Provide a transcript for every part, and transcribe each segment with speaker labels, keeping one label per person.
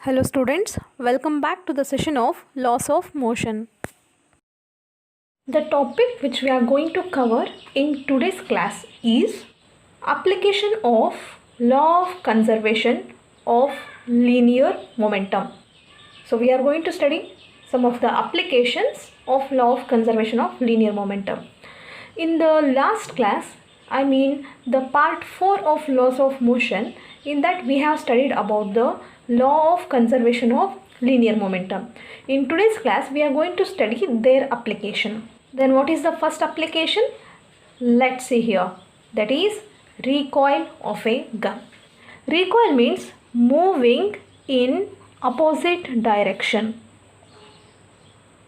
Speaker 1: Hello students, welcome back to the session of laws of motion. The topic which we are going to cover in today's class is application of law of conservation of linear momentum. So we are going to study some of the applications of law of conservation of linear momentum. In the last class, the part 4 of laws of motion, in that we have studied about the law of conservation of linear momentum. In today's class, we are going to study their application. Then what is the first application? Let's see here. That is recoil of a gun. Recoil means moving in opposite direction.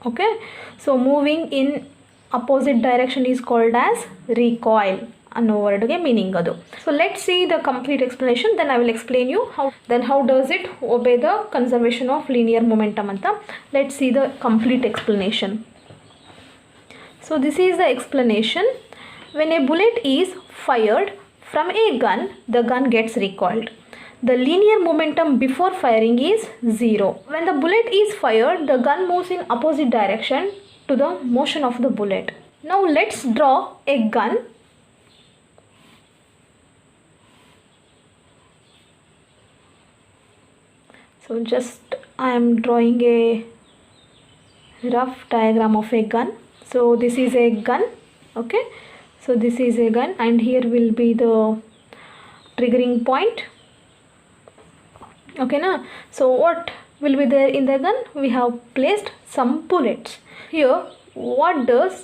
Speaker 1: Okay, so moving in opposite direction is called as recoil. ಅನ್ನೋ ವರ್ಡ್ಗೆ meaning ಅದು. So let see the complete explanation, then I will explain you how does it obey the conservation of linear momentum ಅಂತ. Let see the complete explanation. So this is the explanation. When a bullet is fired from a gun, the gun gets recoiled. The linear momentum before firing is 0. When the bullet is fired, the gun moves in opposite direction to the motion of the bullet. Now let's draw a gun. So just I am drawing a rough diagram of a gun. So this is a gun. Okay, so this is a gun and here will be the triggering point. Okay na? So what will be there in the gun? We have placed some bullets. Here what does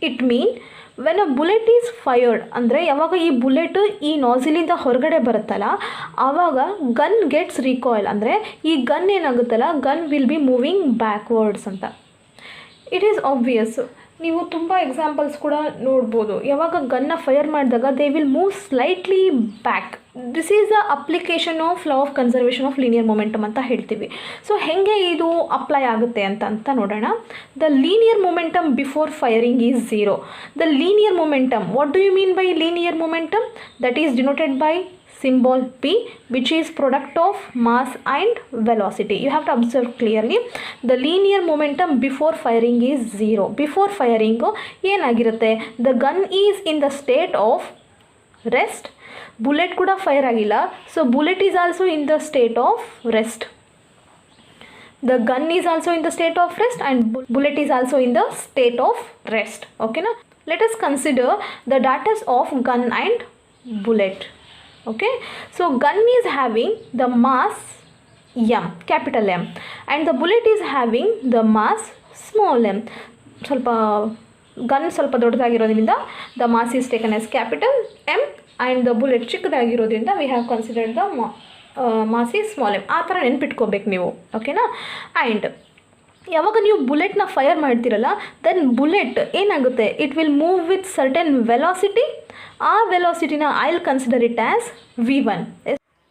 Speaker 1: it mean? When a bullet is fired, ಅಂದರೆ ಯಾವಾಗ ಈ bullet ಈ ನಾಸಿಲಿಂದ ಹೊರಗಡೆ ಬರುತ್ತಲ್ಲ ಆವಾಗ gun gets recoil, ಅಂದರೆ ಈ gun ಏನಾಗುತ್ತಲ್ಲ gun will be moving backwards ಅಂತ. It is obvious. ನೀವು ತುಂಬ ಎಕ್ಸಾಂಪಲ್ಸ್ ಕೂಡ ನೋಡ್ಬೋದು. ಯಾವಾಗ ಗನ್ನ ಫೈರ್ ಮಾಡಿದಾಗ they will move slightly back. This is the application of law of conservation of linear momentum ಅಂತ ಹೇಳ್ತೀವಿ. ಸೊ ಹೇಗೆ ಇದು ಅಪ್ಲೈ ಆಗುತ್ತೆ ಅಂತ ನೋಡೋಣ. The linear momentum before firing is 0. The linear momentum, what do you mean by linear momentum? That is denoted by symbol P, which is product of mass and velocity. You have to observe clearly. The linear momentum before firing is 0. Before firing ಏನಾಗಿರುತ್ತೆ? The gun is in the state of rest. Bullet ಕೂಡ fire ಆಗಿಲ್ಲ, so bullet is also in the state of rest. The gun is also in the state of rest and bullet is also in the state of rest. Okay na? Let us consider the data of gun and bullet. Okay, so gun is having the mass M, capital M, and the bullet is having the mass small m. ಸ್ವಲ್ಪ gun ಸ್ವಲ್ಪ ದೊಡ್ಡದಾಗಿರೋದ್ರಿಂದ the mass is taken as capital M and the bullet ಚಿಕ್ಕದಾಗಿರೋದ್ರಿಂದ we have considered the mass is small m. ಆ ಥರ ನೆನ್ಪಿಟ್ಕೋಬೇಕು ನೀವು. ಓಕೆನಾ? And ಯಾವಾಗ ನೀವು ಬುಲೆಟ್ನ fire ಮಾಡ್ತೀರಲ್ಲ, ದೆನ್ ಬುಲೆಟ್ ಏನಾಗುತ್ತೆ, it will move with certain velocity. ಆ ವೆಲಾಸಿಟಿನ I will consider it as V1.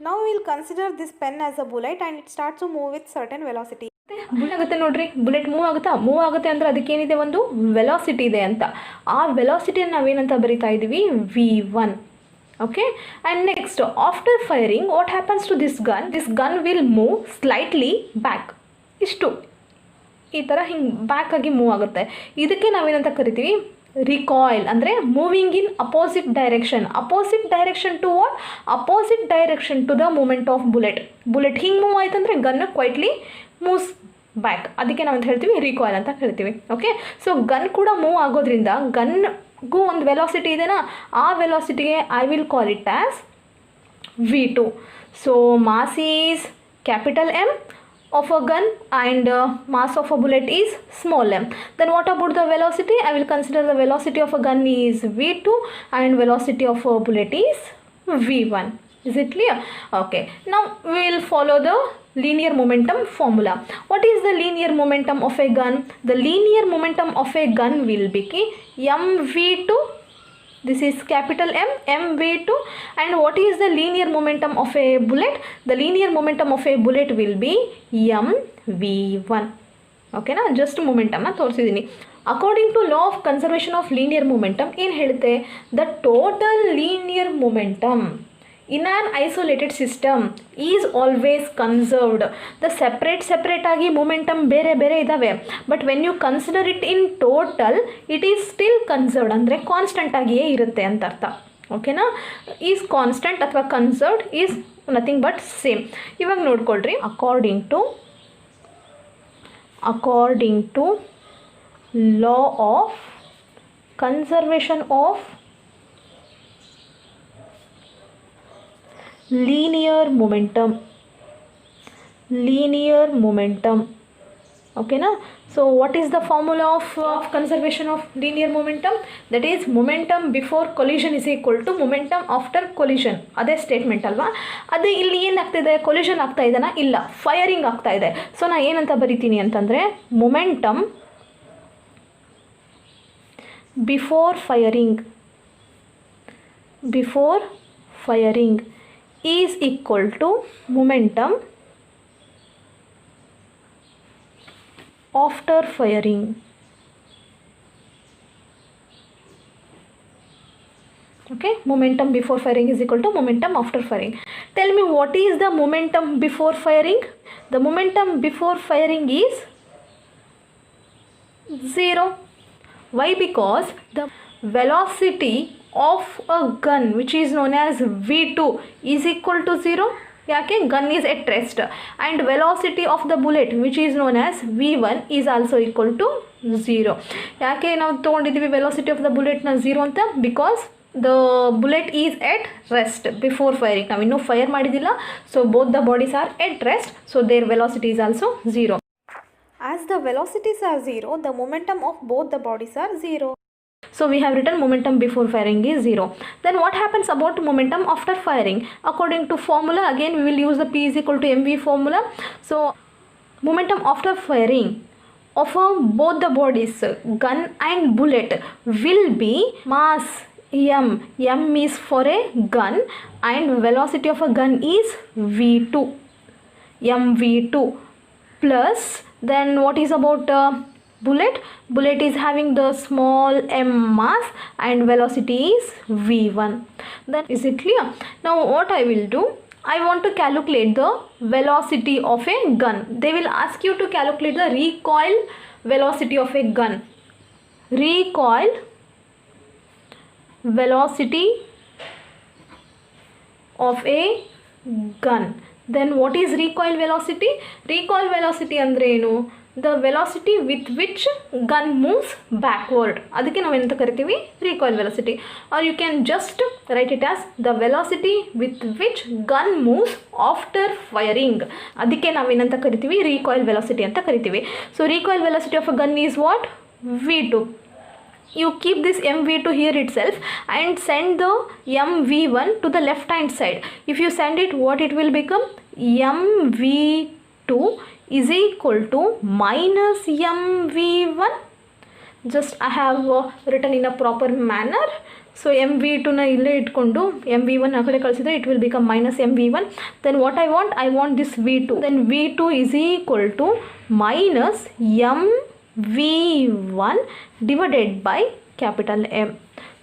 Speaker 2: Now we will consider this pen as a bullet and it starts to move with certain velocity.
Speaker 1: Move ಆಗುತ್ತೆ ನೋಡ್ರಿ, bullet move ಆಗುತ್ತೆ ಅಂದರೆ ಅದಕ್ಕೇನಿದೆ, ಒಂದು velocity ಇದೆ ಅಂತ. ಆ ವೆಲಾಸಿಟಿಯನ್ನು ನಾವೇನಂತ ಬರಿತಾ ಇದ್ದೀವಿ? V1. Okay, and next after firing what happens to this gun will move slightly back. ಇಷ್ಟು ಈ ಥರ ಹಿಂಗೆ ಬ್ಯಾಕ್ ಆಗಿ ಮೂವ್ ಆಗುತ್ತೆ. ಇದಕ್ಕೆ ನಾವೇನಂತ ಕರಿತೀವಿ? ರಿಕಾಯ್ಲ್. ಅಂದರೆ moving in opposite direction. Opposite direction to what? Opposite direction to the movement of bullet ಹಿಂಗೆ ಮೂವ್ ಆಯ್ತು ಅಂದರೆ ಗನ್ ಕ್ವೈಟ್ಲಿ ಮೂವ್ಸ್ ಬ್ಯಾಕ್. ಅದಕ್ಕೆ ನಾವಂತ ಹೇಳ್ತೀವಿ ರಿಕಾಯ್ಲ್ ಅಂತ ಹೇಳ್ತೀವಿ. ಓಕೆ, ಸೊ ಗನ್ ಕೂಡ ಮೂವ್ ಆಗೋದ್ರಿಂದ ಗನ್ಗೂ ಒಂದು ವೆಲಾಸಿಟಿ ಇದೆನಾ, ಆ ವೆಲಾಸಿಟಿಗೆ I will call it as V2. So mass is capital M of a gun and mass of a bullet is small m. Then what about the velocity? I will consider the velocity of a gun is V2 and velocity of a bullet is V1. Is it clear? Okay, now we will follow the linear momentum formula. What is the linear momentum of a gun? The linear momentum of a gun will be mv2. This is capital M, mv2. And what is the linear momentum of a bullet? The linear momentum of a bullet will be mv1. Okay na? Just momentum na ತೋರಿಸಿದ್ದೀನಿ. According to law of conservation of linear momentum ಏನು ಹೇಳುತ್ತೆ? The total linear momentum in an isolated system is always conserved. The ಸೆಪ್ರೇಟಾಗಿ momentum ಬೇರೆ ಬೇರೆ ಇದ್ದಾವೆ, but when you consider it in total it is still conserved, ಅಂದರೆ ಕಾನ್ಸ್ಟೆಂಟಾಗಿಯೇ ಇರುತ್ತೆ ಅಂತ ಅರ್ಥ. ಓಕೆನಾ? ಈಸ್ ಕಾನ್ಸ್ಟೆಂಟ್ ಅಥವಾ conserved is nothing but same. ಇವಾಗ ನೋಡ್ಕೊಳ್ರಿ, according to law of conservation of linear momentum. Okay na? So what is the formula of conservation of linear momentum? That is momentum before collision is equal to momentum after collision. ಅದೇ statement ಅಲ್ವಾ? ಅದೇ ಇಲ್ಲಿ ಏನಾಗ್ತಿದೆ, collision ಆಗ್ತಾ ಇದೆನಾ? ಇಲ್ಲ, firing ಆಗ್ತಾ ಇದೆ. ಸೊ ನಾ ಏನಂತ ಬರಿತೀನಿ ಅಂತಂದರೆ, momentum before firing is equal to momentum after firing. Okay, momentum before firing is equal to momentum after firing. Tell me, what is the momentum before firing? The momentum before firing is 0. Why? Because the velocity of a gun which is known as V2 is equal to 0. ಯಾಕೆ? Gun is at rest, and velocity of the bullet which is known as V1 is also equal to 0. ಯಾಕೆ ನಾವು ತೊಗೊಂಡಿದ್ದೀವಿ velocity of the ಬುಲೆಟ್ನ 0 ಅಂತ? Because the bullet is at rest before firing. ನಾವು ಇನ್ನೂ fire ಮಾಡಿದ್ದಿಲ್ಲ, so both the bodies are at rest, so their velocity is also 0.
Speaker 2: As the velocities are 0, the momentum of both the bodies are 0.
Speaker 1: So we have written momentum before firing is 0. Then what happens about momentum after firing? According to formula, again we will use the P is equal to mv formula. So momentum after firing of both the bodies, gun and bullet, will be mass m. M is for a gun and velocity of a gun is v2, mv2, plus then what is about bullet is having the small m mass and velocity is v1. Then is it clear? Now what I will do, I want to calculate the velocity of a gun. They will ask you to calculate the recoil velocity of a gun. Recoil velocity of a gun. Then what is recoil velocity? Recoil velocity ಅಂದ್ರೆ ಏನು? The velocity with which gun moves backward. ಅದಕ್ಕೆ ನಾವು ಎಂತ ಕರಿತೀವಿ? recoil velocity. Or you can just write it as the velocity with which gun moves after firing. ಅದಕ್ಕೆ ನಾವು ಏನಂತ ಕರಿತೀವಿ? recoil velocity ಅಂತ ಕರಿತೀವಿ. So recoil velocity of a gun is what? v2. You keep this mv2 here itself and send the mv1 to the left hand side. If you send it, what it will become? mv2 is equal to minus mv1. Just I have written in a proper manner. So mv2 na ille itkondu mv1 ಆ ಕಡೆ ಕಳಿಸಿದ್ರೆ it will become minus mv1. Then what I want this v2. Then v2 is equal to minus mv1 divided by capital M.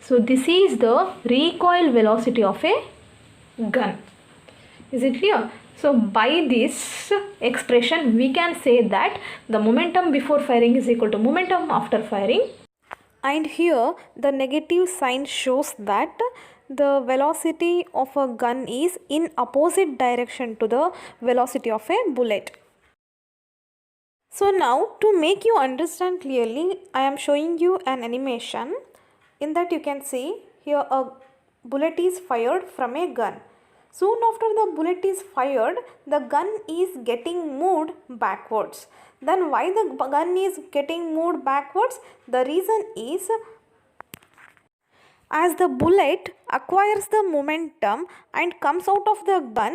Speaker 1: So this is the recoil velocity of a gun. Is it clear? So by this expression we can say that the momentum before firing is equal to momentum after firing.
Speaker 2: And here the negative sign shows that the velocity of a gun is in opposite direction to the velocity of a bullet. So now to make you understand clearly, I am showing you an animation. In that you can see here a bullet is fired from a gun. Soon after the bullet is fired, the gun is getting moved backwards. Then why the gun is getting moved backwards? The reason is, as the bullet acquires the momentum and comes out of the gun,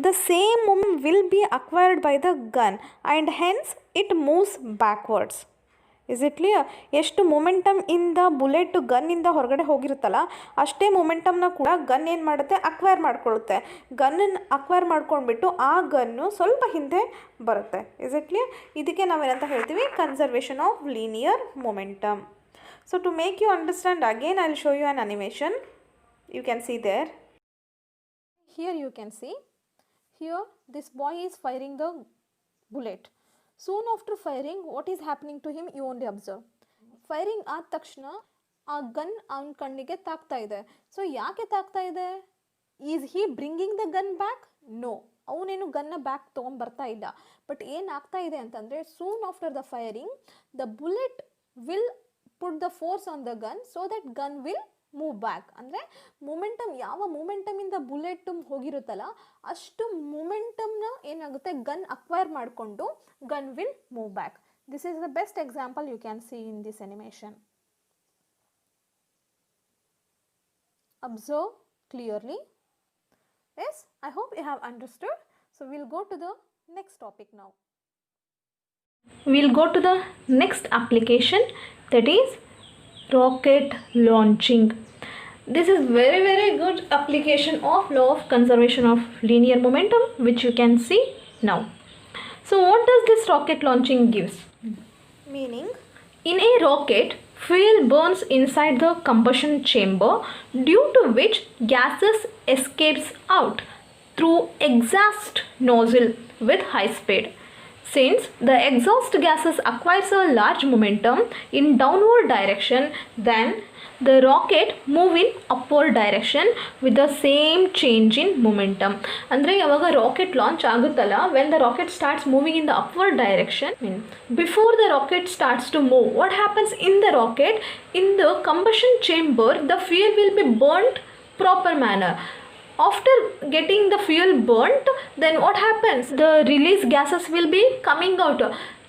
Speaker 2: the same momentum will be acquired by the gun and hence it moves backwards. Is it clear? ಎಷ್ಟು momentum ಇಂದ bullet ಗನ್ನಿಂದ ಹೊರಗಡೆ ಹೋಗಿರುತ್ತಲ್ಲ, ಅಷ್ಟೇ ಮೊಮೆಂಟಮ್ನ ಕೂಡ gun ಏನು ಮಾಡುತ್ತೆ? Acquire ಮಾಡ್ಕೊಳ್ಳುತ್ತೆ. ಗನ್ನನ್ನು acquire ಮಾಡ್ಕೊಂಡ್ಬಿಟ್ಟು ಆ gun ಸ್ವಲ್ಪ ಹಿಂದೆ ಬರುತ್ತೆ. Is it clear? ಇದಕ್ಕೆ ನಾವೇನಂತ ಹೇಳ್ತೀವಿ? Conservation of linear momentum. So to make you understand, again I will show you an animation. You can see there. Here you can see, here this boy is firing the bullet. Soon after firing, what is happening to him? You only observe. Firing ಆದ ತಕ್ಷಣ ಆ gun ಅವನ ಕಣ್ಣಿಗೆ ತಾಕ್ತಾ ಇದೆ. So ಯಾಕೆ ತಾಕ್ತಾ ಇದೆ? Is he bringing the gun back? No, ಅವನೇನು ಗನ್ನ ಬ್ಯಾಕ್ ತೊಗೊಂಬರ್ತಾ ಇಲ್ಲ. ಬಟ್ ಏನಾಗ್ತಾ ಇದೆ ಅಂತಂದರೆ, soon after the firing the bullet will put the force on the gun so that gun will move back. ಅಂದರೆ ಮೊಮೆಂಟಮ್, ಯಾವ ಮೊಮೆಂಟಮಿಂದ ಬುಲೆಟ್ ಹೋಗಿರುತ್ತಲ್ಲ ಅಷ್ಟು ಮೊಮೆಂಟಮ್ನ ಏನಾಗುತ್ತೆ ಗನ್ ಅಕ್ವೈರ್ ಮಾಡಿಕೊಂಡು gun will move back. This is the best example you can see in this animation. Observe clearly. Yes, I hope you have understood. So we'll go to the next topic now.
Speaker 1: We'll go to the next application, that is rocket launching. This is very good application of law of conservation of linear momentum, which you can see now. So what does this rocket launching gives?
Speaker 2: Meaning,
Speaker 1: in a rocket, fuel burns inside the combustion chamber, due to which gases escapes out through exhaust nozzle with high speed. Since the exhaust gases acquires a large momentum in downward direction, then the rocket move in upward direction with the same change in momentum. ಅಂದರೆ ಯಾವಾಗ rocket launch ಆಗುತ್ತಲ್ಲ, when the rocket starts moving in the upward direction, before the rocket starts to move, what happens in the rocket? In the combustion chamber, the fuel will be burnt proper manner. After getting the fuel burnt, then what happens? The release gases will be coming out.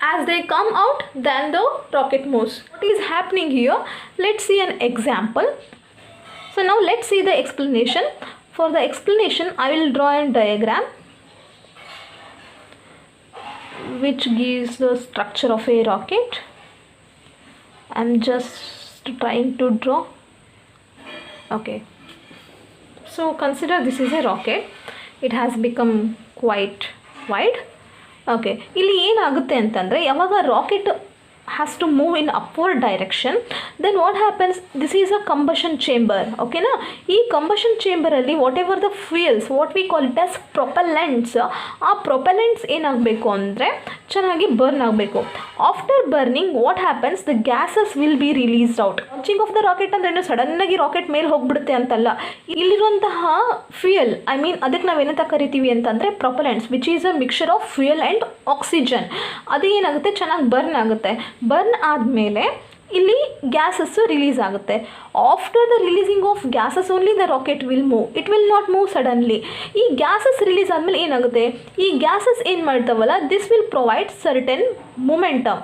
Speaker 1: As they come out, then the rocket moves. What is happening here? Let's see an example. So now let's see the explanation. For the explanation, I will draw a diagram which gives the structure of a rocket. I'm just trying to draw. Okay. So consider this is a rocket. It has become quite wide. Okay, ಇಲ್ಲಿ ಏನಾಗುತ್ತೆ ಅಂತಂದರೆ, ಯಾವಾಗ rocket has to move in upward direction, then what happens? This is a combustion chamber. ಓಕೆನಾ? ಈ combustion ಚೇಂಬರಲ್ಲಿ whatever the fuels, what we call it as propellants, ಆ propellants ಏನಾಗಬೇಕು ಅಂದರೆ ಚೆನ್ನಾಗಿ ಬರ್ನ್ ಆಗಬೇಕು. After burning what happens? The gases will be released out. Launching of the rocket ಅಂದರೆ ಸಡನ್ನಾಗಿ ರಾಕೆಟ್ ಮೇಲೆ ಹೋಗ್ಬಿಡುತ್ತೆ ಅಂತಲ್ಲ. ಇಲ್ಲಿರುವಂತಹ ಫ್ಯೂಯಲ್, ಐ ಮೀನ್ ಅದಕ್ಕೆ ನಾವೇನಂತ ಕರಿತೀವಿ ಅಂತಂದರೆ propellants, which is a mixture of fuel and oxygen. ಅದು ಏನಾಗುತ್ತೆ? ಚೆನ್ನಾಗಿ ಬರ್ನ್ ಆಗುತ್ತೆ. ಬರ್ನ್ ಆದಮೇಲೆ ಇಲ್ಲಿ ಗ್ಯಾಸಸ್ಸು ರಿಲೀಸ್ ಆಗುತ್ತೆ. After the releasing of gases only the rocket will move. It will not move suddenly. ಈ ಗ್ಯಾಸಸ್ ರಿಲೀಸ್ ಆದಮೇಲೆ ಏನಾಗುತ್ತೆ? ಈ ಗ್ಯಾಸಸ್ ಏನು ಮಾಡ್ತಾವಲ್ಲ, this will provide certain momentum.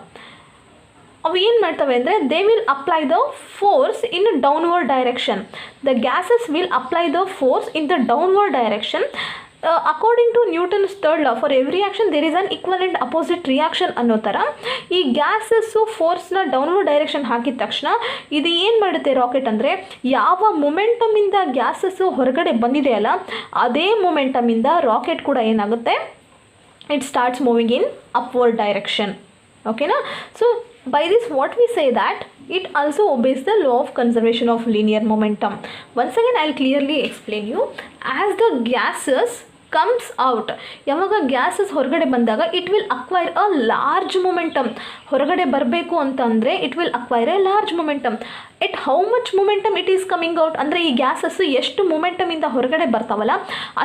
Speaker 1: ಅವು ಏನು ಮಾಡ್ತವೆ ಅಂದರೆ, they will apply the force in downward direction. The gases will apply the force in the downward direction. According to Newton's third law, for every action there is an equal and opposite reaction ಅನ್ನೋ ಥರ ಈ gases ಫೋರ್ಸ್ನ downward direction ಹಾಕಿದ ತಕ್ಷಣ ಇದು ಏನು ಮಾಡುತ್ತೆ rocket ಅಂದರೆ, ಯಾವ ಮೊಮೆಂಟಮಿಂದ ಗ್ಯಾಸಸ್ಸು ಹೊರಗಡೆ ಬಂದಿದೆಯಲ್ಲ ಅದೇ ಮೊಮೆಂಟಮಿಂದ ರಾಕೆಟ್ ಕೂಡ ಏನಾಗುತ್ತೆ, it starts moving in upward direction. ಓಕೆನಾ? So by this what we say that it also obeys the law of conservation of linear momentum. Once again I'll clearly explain you. As the gases comes out, ಯಾವಾಗ gases ಹೊರಗಡೆ ಬಂದಾಗ it will acquire a large momentum. ಹೊರಗಡೆ ಬರಬೇಕು ಅಂತಂದರೆ it will acquire A large momentum. At how much momentum it is coming out ಅಂದರೆ, ಈ gases ಎಷ್ಟು ಮೊಮೆಂಟಮಿಂದ ಹೊರಗಡೆ ಬರ್ತಾವಲ್ಲ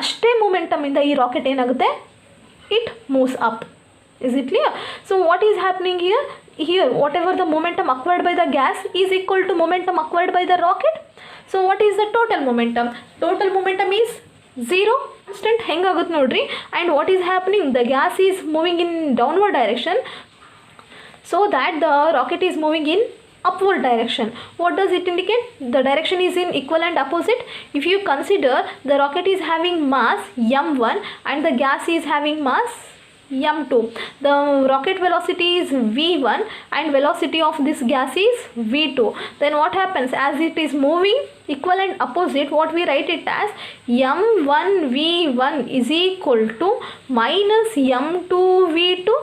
Speaker 1: ಅಷ್ಟೇ ಮೊಮೆಂಟಮಿಂದ ಈ ರಾಕೆಟ್ ಏನಾಗುತ್ತೆ, it moves up. Is it clear? So what is happening here? Here whatever the momentum acquired by the gas is equal to momentum acquired by the rocket. So what is the total momentum? Total momentum is 0. Constant ಹೆಂಗಾಗುತ್ತೆ ನೋಡ್ರಿ. And what is happening? The gas is moving in downward direction, so that the rocket is moving in upward direction. What does it indicate? The direction is in equal and opposite. If you consider the rocket is having mass m1 and the gas is having mass m2, the rocket velocity is v1 and velocity of this gas is v2. Then what happens? As it is moving equal and opposite, what we write it as m1 v1 is equal to minus m2 v2.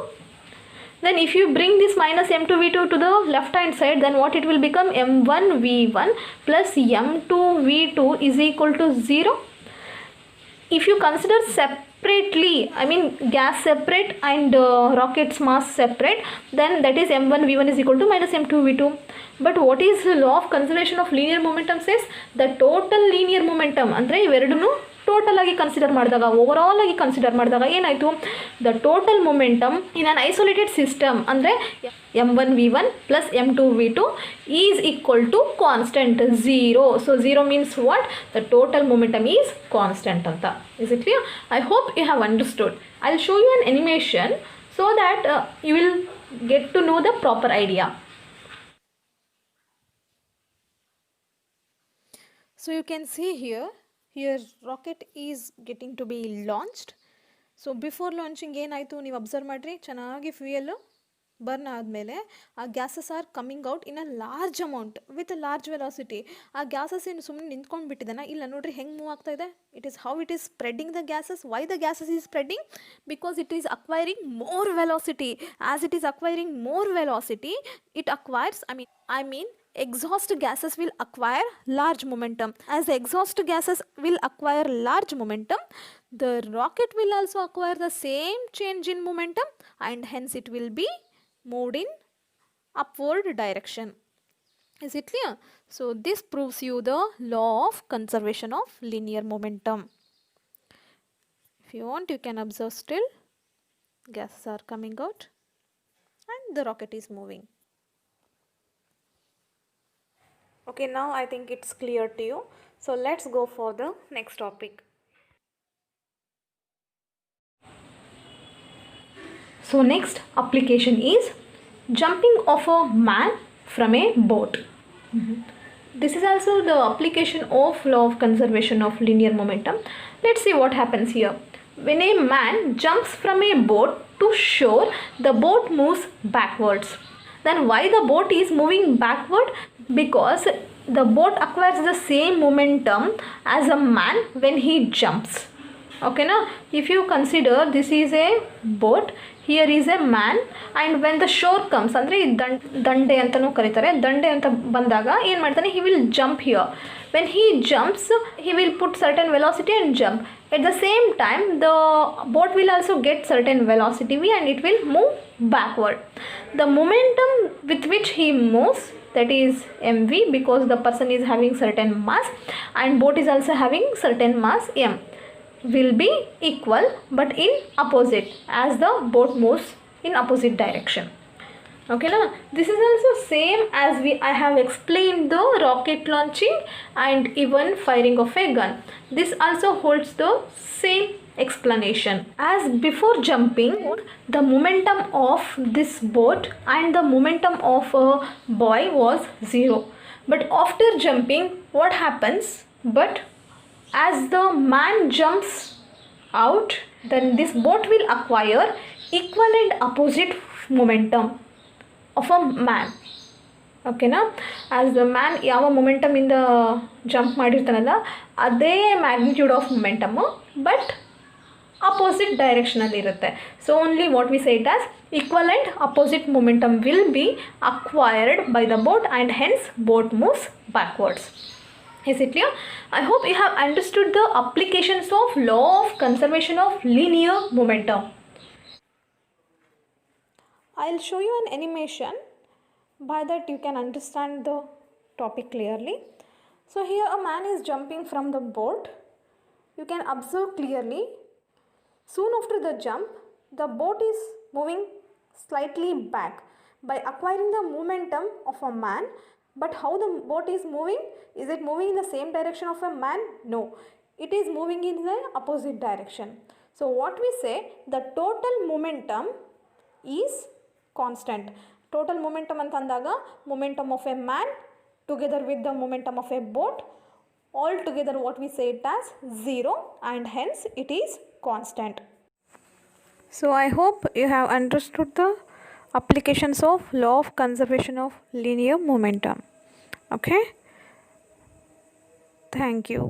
Speaker 1: Then if you bring this minus m2 v2 to the left hand side, then what it will become? m1 v1 plus m2 v2 is equal to 0. if you consider separately, I mean gas separate and rocket's mass separate, then that is m1 v1 is equal to minus m2 v2. But what is the law of conservation of linear momentum says? The total linear momentum ಅಂದರೆ ಇವೆರಡನ್ನು total ಆಗಿ consider ಮಾಡಿದಾಗ, overall ಆಗಿ consider ಮಾಡಿದಾಗ ಏನಾಯಿತು, the total momentum in an isolated system ಅಂದರೆ m1v1 plus m2v2 is equal to constant 0. So 0 means what? The total momentum is constant ಅಂತ. Is it clear? I hope you have understood. I will show you an animation so that you will get to know the proper idea.
Speaker 2: So you can see here rocket is getting to be launched. So before launching ಏನಾಯಿತು ನೀವು observe ಮಾಡಿರಿ, ಚೆನ್ನಾಗಿ fuel burn ಆದಮೇಲೆ ಆ gases R coming out in a large amount with a large velocity. ಆ gases ಏನು ಸುಮ್ಮನೆ ನಿಂತ್ಕೊಂಡು ಬಿಟ್ಟಿದ್ದಾನ? ಇಲ್ಲ ನೋಡ್ರಿ ಹೆಂಗೆ ಮೂವ್ ಆಗ್ತಾ ಇದೆ. It is how it is spreading the gases. Why the gases is spreading? Because it is acquiring more velocity. As it is acquiring more velocity, it acquires I mean exhaust gases will acquire large momentum. As the exhaust gases will acquire large momentum, the rocket will also acquire the same change in momentum, and hence it will be moved in upward direction. Is it clear? So this proves you the law of conservation of linear momentum. If you want, you can observe still gases are coming out and the rocket is moving. Okay, now I think it's clear to you. So let's go for the next topic.
Speaker 1: So next application is jumping of a man from a boat. This is also the application of law of conservation of linear momentum. Let's see what happens here. When a man jumps from a boat to shore, the boat moves backwards. Then why the boat is moving backward? Because the boat acquires the same momentum as a man when he jumps. Okay, now if you consider this is a boat, here is a man, and when the shore comes, ಅಂದರೆ ದಂಡೆ ಅಂತಲೂ ಕರೀತಾರೆ, ದಂಡೆ ಅಂತ ಬಂದಾಗ ಏನು ಮಾಡ್ತಾನೆ? he will jump here. When he jumps, he will put certain velocity and jump. At the same time, the boat will also get certain velocity v and it will move backward. The momentum with which he moves, that is mv, because the person is having certain mass and boat is also having certain mass m, will be equal but in opposite as the boat moves in opposite direction. Okay, now this is also same as I have explained the rocket launching and even firing of a gun. This also holds the same explanation. As before jumping, the momentum of this boat and the momentum of a boy was 0. But after jumping, what happens? But as the man jumps out, then this boat will acquire equal and opposite momentum of a man. ಓಕೆನಾ? As the man ಯಾವ ಮೊಮೆಂಟಮಿಂದ jump ಮಾಡಿರ್ತಾನಲ್ಲ ಅದೇ magnitude of ಮೊಮೆಂಟಮ್ಮು, but opposite ಡೈರೆಕ್ಷನಲ್ಲಿ ಇರುತ್ತೆ. So only what we say it as equal and opposite momentum will be acquired by the boat and hence boat moves backwards. Is it clear? I hope you have understood the applications of law of conservation of linear momentum.
Speaker 2: I'll show you an animation. By that you can understand the topic clearly. So here a man is jumping from the boat. You can observe clearly. Soon after the jump, the boat is moving slightly back by acquiring the momentum of a man. But how the boat is moving? Is it moving in the same direction of a man? No. It is moving in the opposite direction. So what we say, the total momentum is constant. Total momentum ಅಂತಂದಾಗ momentum of a man together with the momentum of a boat, all together what we say it as 0, and hence it is constant. So I hope you have understood the applications of law of conservation of linear momentum. Okay, thank you.